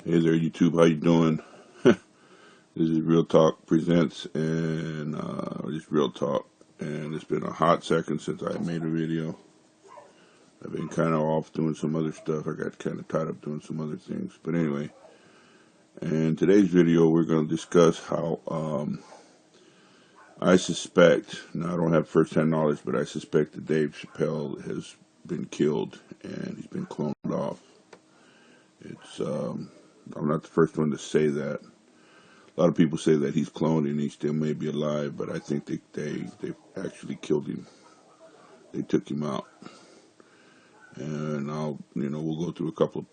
Hey there, YouTube. How you doing? This is Real Talk Presents, and just Real Talk. And it's been a hot second since I made a video. I've been kind of off doing some other stuff. I got kind of tied up doing some other things. But anyway, in today's video, we're going to discuss how I suspect, now I don't have first-hand knowledge, but I suspect that Dave Chappelle has been killed and he's been cloned off. I'm not the first one to say that. A lot of people say that he's cloned and he still may be alive, but I think they actually killed him. They took him out, and we'll go through a couple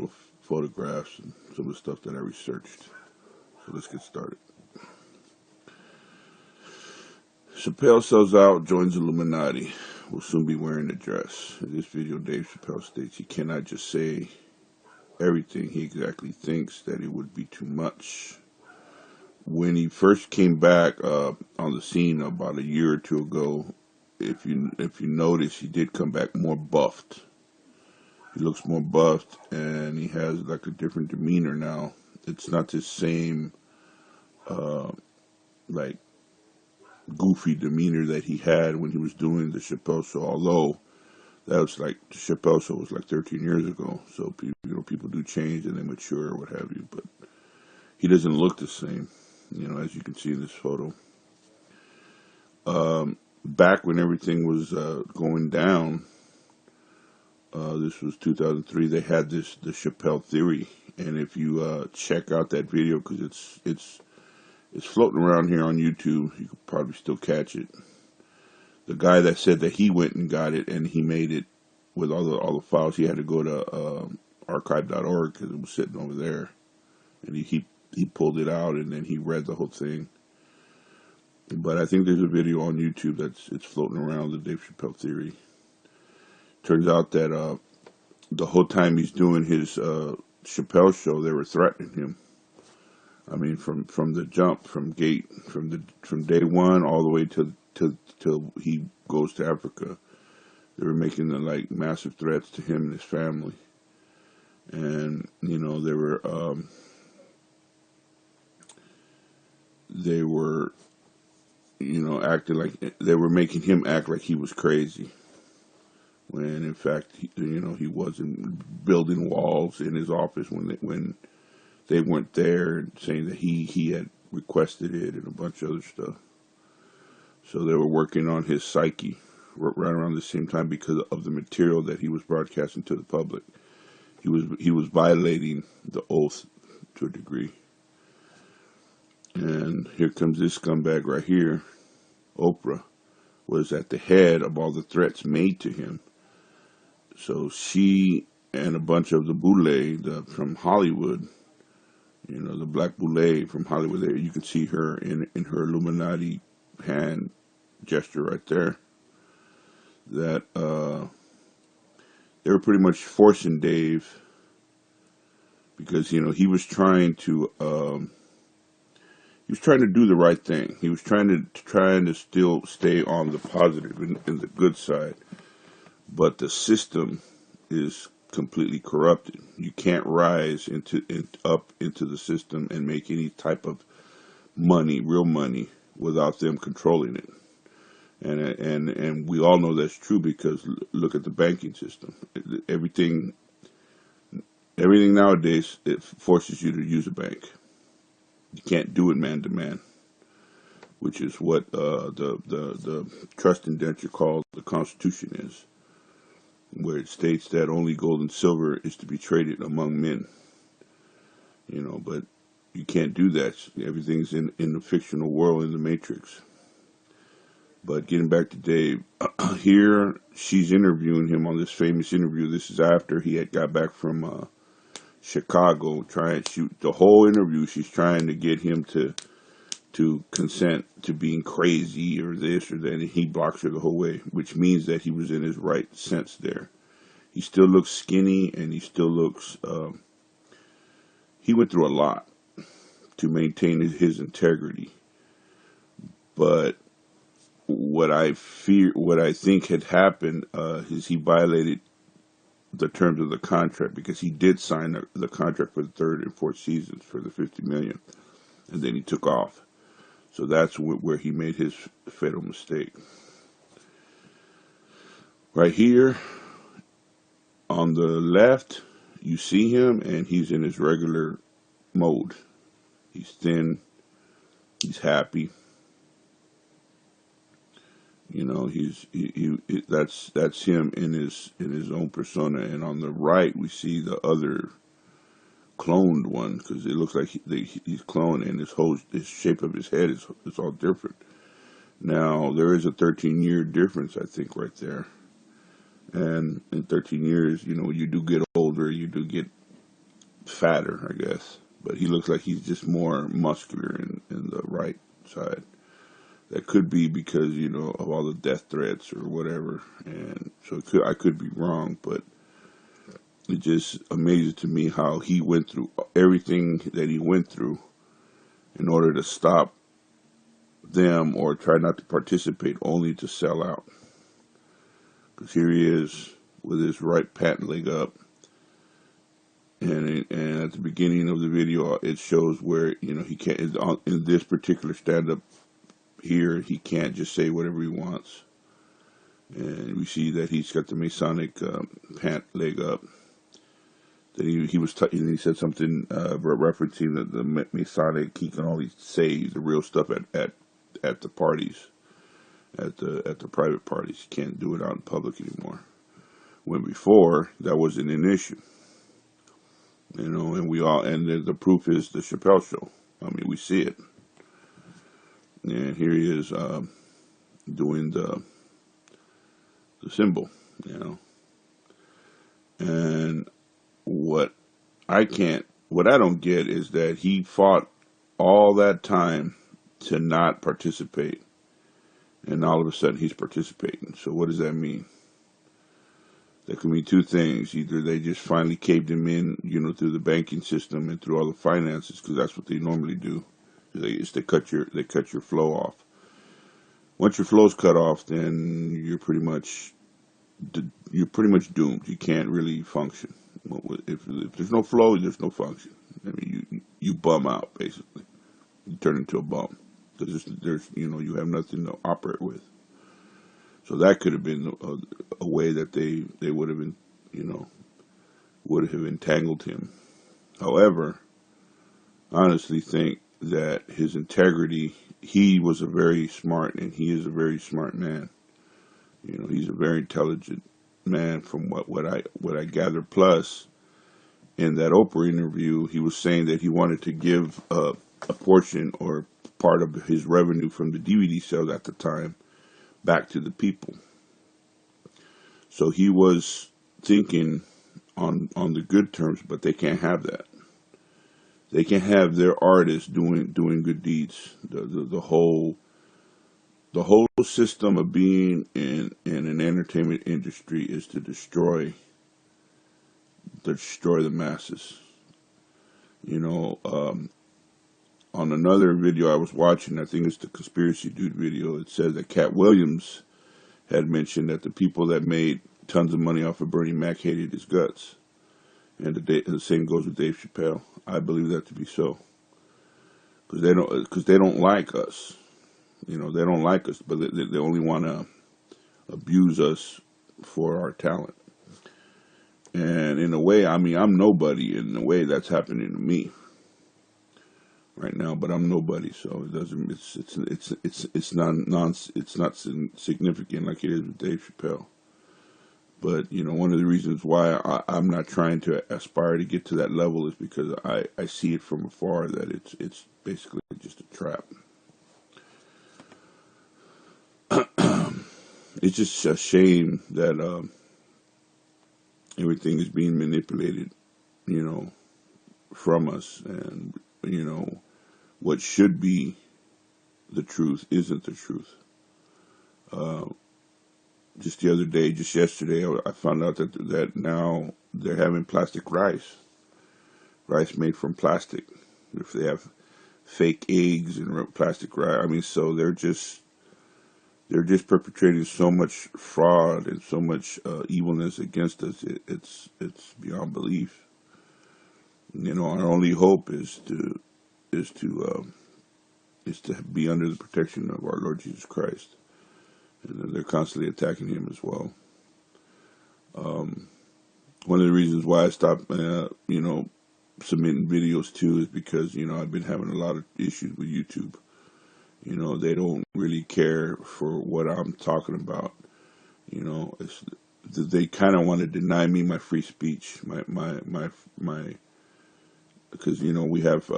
of photographs and some of the stuff that I researched. So let's get started. Chappelle sells out, joins Illuminati. Will soon be wearing a dress. In this video, Dave Chappelle states he cannot just say everything he exactly thinks, that it would be too much. When he first came back on the scene about a year or two ago, if you notice, he did come back more buffed. He looks more buffed, and he has like a different demeanor now. It's not the same like goofy demeanor that he had when he was doing the Chappelle show. Although that was like, the Chappelle show was like 13 years ago. So people do change and they mature or what have you. But he doesn't look the same, as you can see in this photo. Back when everything was going down, this was 2003. They had the Chappelle theory, and if you check out that video, because it's floating around here on YouTube, you could probably still catch it. The guy that said that he went and got it and he made it with all the files, he had to go to archive.org because it was sitting over there, and he pulled it out and then he read the whole thing. But I think there's a video on YouTube it's floating around, the Dave Chappelle theory. Turns out that the whole time he's doing his Chappelle show, they were threatening him. I mean, from the jump, from day one all the way till he goes to Africa, they were making the massive threats to him and his family. And they were acting like they were making him act like he was crazy, when in fact he wasn't building walls in his office when they weren't there, and saying that he had requested it and a bunch of other stuff. So they were working on his psyche right around the same time because of the material that he was broadcasting to the public. He was violating the oath to a degree. And here comes this scumbag right here. Oprah was at the head of all the threats made to him. So she and a bunch of the boule from Hollywood, the black boule from Hollywood, there you can see her in her Illuminati hand gesture right there, that they were pretty much forcing Dave, because he was trying to do the right thing. He was trying to still stay on the positive and the good side, but the system is completely corrupted. You can't rise up into the system and make any type of money, real money, without them controlling it. And we all know that's true, because look at the banking system. Everything nowadays, it forces you to use a bank. You can't do it man to man, which is what the trust indenture called the Constitution is, where it states that only gold and silver is to be traded among men. But you can't do that. Everything's in the fictional world, in the Matrix. But getting back to Dave, here she's interviewing him on this famous interview. This is after he had got back from Chicago, trying to shoot the whole interview. She's trying to get him to consent to being crazy or this or that, and he blocks her the whole way, which means that he was in his right sense there. He still looks skinny, and he still looks, he went through a lot to maintain his integrity. But what I think had happened is he violated the terms of the contract, because he did sign the contract for the third and fourth seasons for the 50 million, and then he took off. So that's where he made his fatal mistake. Right here on the left, you see him, and he's in his regular mode. He's thin. He's happy. You know, that's him in his own persona. And on the right, we see the other cloned one, because it looks like he's cloned, and his shape of his head is all different. Now there is a 13-year difference, I think, right there. And in 13 years, you know, you do get older, you do get fatter, I guess. But he looks like he's just more muscular in the right side. That could be because, you know, of all the death threats or whatever. And so I could be wrong, but it just amazes to me how he went through everything that he went through in order to stop them or try not to participate, only to sell out. Because here he is with his right pant leg up. And at the beginning of the video, it shows where, you know, he can't, in this particular stand-up here, he can't just say whatever he wants. And we see that he's got the Masonic pant leg up. That he said something referencing the Masonic. He can only say the real stuff at the parties, at the private parties. He can't do it out in public anymore. When before that wasn't an issue, you know. And the proof is the Chappelle show. I mean, we see it. And here he is doing the symbol, you know. And what I don't get is that he fought all that time to not participate, and all of a sudden he's participating. So what does that mean? That could mean two things. Either they just finally caved him in, you know, through the banking system and through all the finances, because that's what they normally do. They cut your flow off. Once your flow's cut off, then you're pretty much doomed. You can't really function. If there's no flow, there's no function. I mean, you bum out, basically. You turn into a bum. There's you know, you have nothing to operate with. So that could have been a way that they would have been, you know, would have entangled him. However, I honestly think that his integrity, he was a very smart, and he is a very smart man. You know, he's a very intelligent man from what I gather. Plus, in that Oprah interview, he was saying that he wanted to give a portion or part of his revenue from the DVD sales at the time back to the people. So he was thinking on the good terms, but they can't have that. They can have their artists doing good deeds. The whole system of being in an entertainment industry is to destroy the masses. You know, on another video I was watching, I think it's the Conspiracy Dude video, it said that Cat Williams had mentioned that the people that made tons of money off of Bernie Mac hated his guts. And the same goes with Dave Chappelle. I believe that to be so, because they don't like us. You know, they don't like us, but they only want to abuse us for our talent. And in a way, I mean, I'm nobody. In a way, that's happening to me right now. But I'm nobody, so it doesn't. It's not significant like it is with Dave Chappelle. But, you know, one of the reasons why I'm not trying to aspire to get to that level is because I see it from afar that it's basically just a trap. It's just a shame that everything is being manipulated, you know, from us. And, you know, what should be the truth isn't the truth. Just yesterday, I found out that now they're having plastic rice made from plastic. If they have fake eggs and plastic rice, I mean, so they're they're just perpetrating so much fraud and so much evilness against us. It's beyond belief. You know, our only hope is to is to be under the protection of our Lord Jesus Christ, and they're constantly attacking him as well. One of the reasons why I stopped, submitting videos too, is because I've been having a lot of issues with YouTube. They don't really care for what I'm talking about. They kind of want to deny me my free speech, my because we have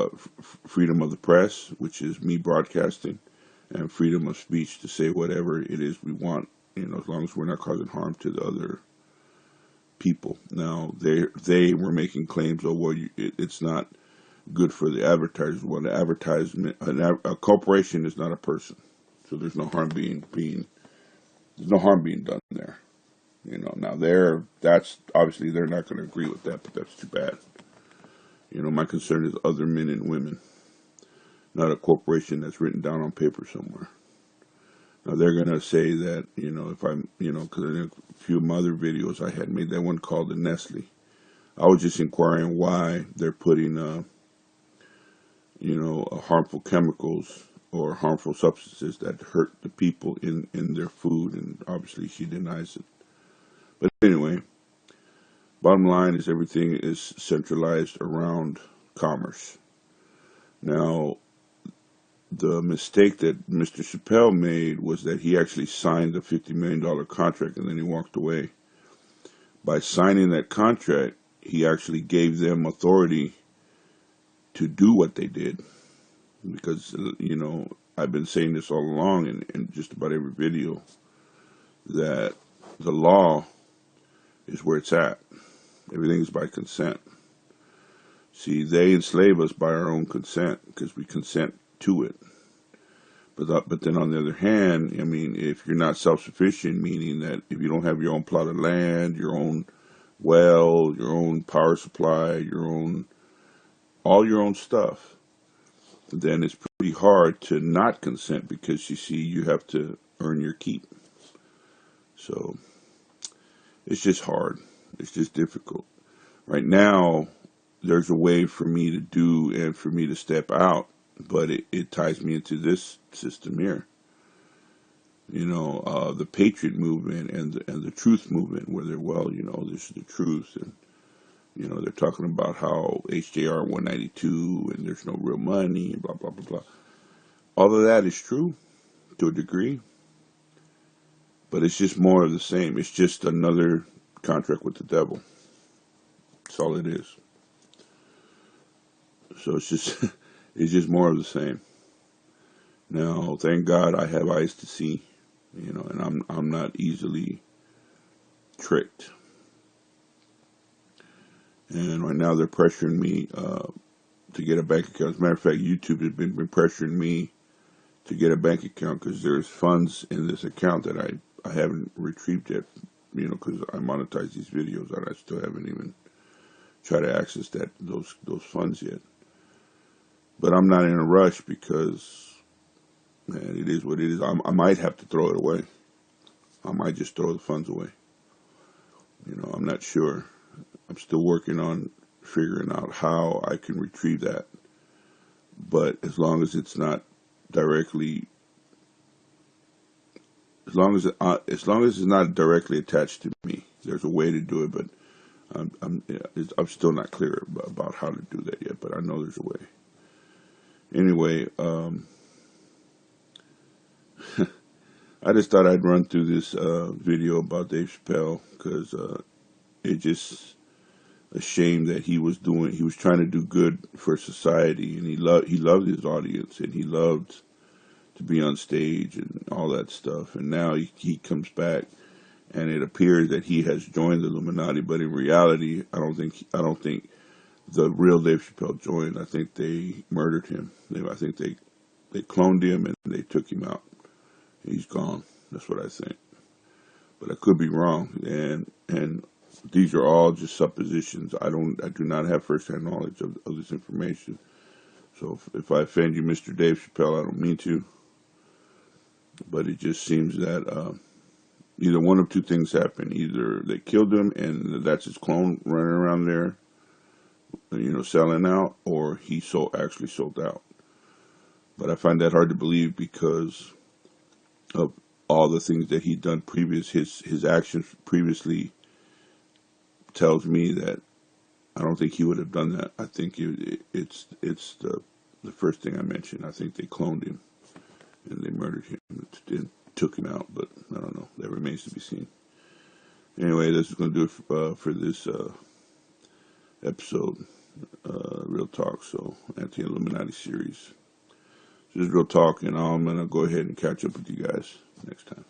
freedom of the press, which is me broadcasting, and freedom of speech to say whatever it is we want, as long as we're not causing harm to the other people. Now they were making claims, it's not good for the advertisers. Well, the advertisement, a corporation is not a person, so there's no harm being done there. Now that's obviously they're not going to agree with that, but that's too bad. My concern is other men and women, not a corporation that's written down on paper somewhere. Now they're going to say that, if I'm, because in a few of my other videos I had made that one called the Nestle. I was just inquiring why they're putting, harmful chemicals or harmful substances that hurt the people in their food, and obviously she denies it. But anyway, bottom line is everything is centralized around commerce. Now, the mistake that Mr. Chappelle made was that he actually signed a $50 million contract and then he walked away. By signing that contract, he actually gave them authority to do what they did. Because, I've been saying this all along in just about every video, that the law is where it's at. Everything is by consent. See, they enslave us by our own consent because we consent to it. But then on the other hand, if you're not self-sufficient, meaning that if you don't have your own plot of land, your own well, your own power supply, all your own stuff, then it's pretty hard to not consent because you have to earn your keep. So it's just hard. It's just difficult. Right now, there's a way for me to do and for me to step out, but it ties me into this system here. The patriot movement and the truth movement, where this is the truth, and they're talking about how HJR 192 and there's no real money and blah blah blah blah. All of that is true to a degree, but it's just more of the same. It's just another contract with the devil. That's all it is. So it's just more of the same. Now, thank God I have eyes to see, and I'm not easily tricked. And right now they're pressuring me to get a bank account. As a matter of fact, YouTube has been pressuring me to get a bank account because there's funds in this account that I haven't retrieved yet, because I monetize these videos and I still haven't even tried to access those funds yet. But I'm not in a rush because, man, it is what it is. I might have to throw it away. I might just throw the funds away. I'm not sure. I'm still working on figuring out how I can retrieve that. But as long as it's not directly, as long as it's not directly attached to me, there's a way to do it. But I'm still not clear about how to do that yet. But I know there's a way. Anyway, I just thought I'd run through this video about Dave Chappelle because it's just a shame that he was trying to do good for society, and he loved his audience, and he loved to be on stage and all that stuff. And now he comes back, and it appears that he has joined the Illuminati, but in reality, I don't think the real Dave Chappelle joined. I think they murdered him. I think they cloned him and they took him out. He's gone. That's what I think. But I could be wrong. And these are all just suppositions. I do not have first-hand knowledge of this information. So if I offend you, Mr. Dave Chappelle, I don't mean to. But it just seems that either one of two things happened. Either they killed him and that's his clone running around there, selling out, or he actually sold out. But I find that hard to believe because of all the things that he'd done previous. His actions previously tells me that I don't think he would have done that. I think it's the first thing I mentioned. I think they cloned him and they murdered him and took him out. But I don't know. That remains to be seen. Anyway, this is going to do it for this episode, Real Talk. So, Anti-Illuminati series. This is Real Talk, and I'm going to go ahead and catch up with you guys next time.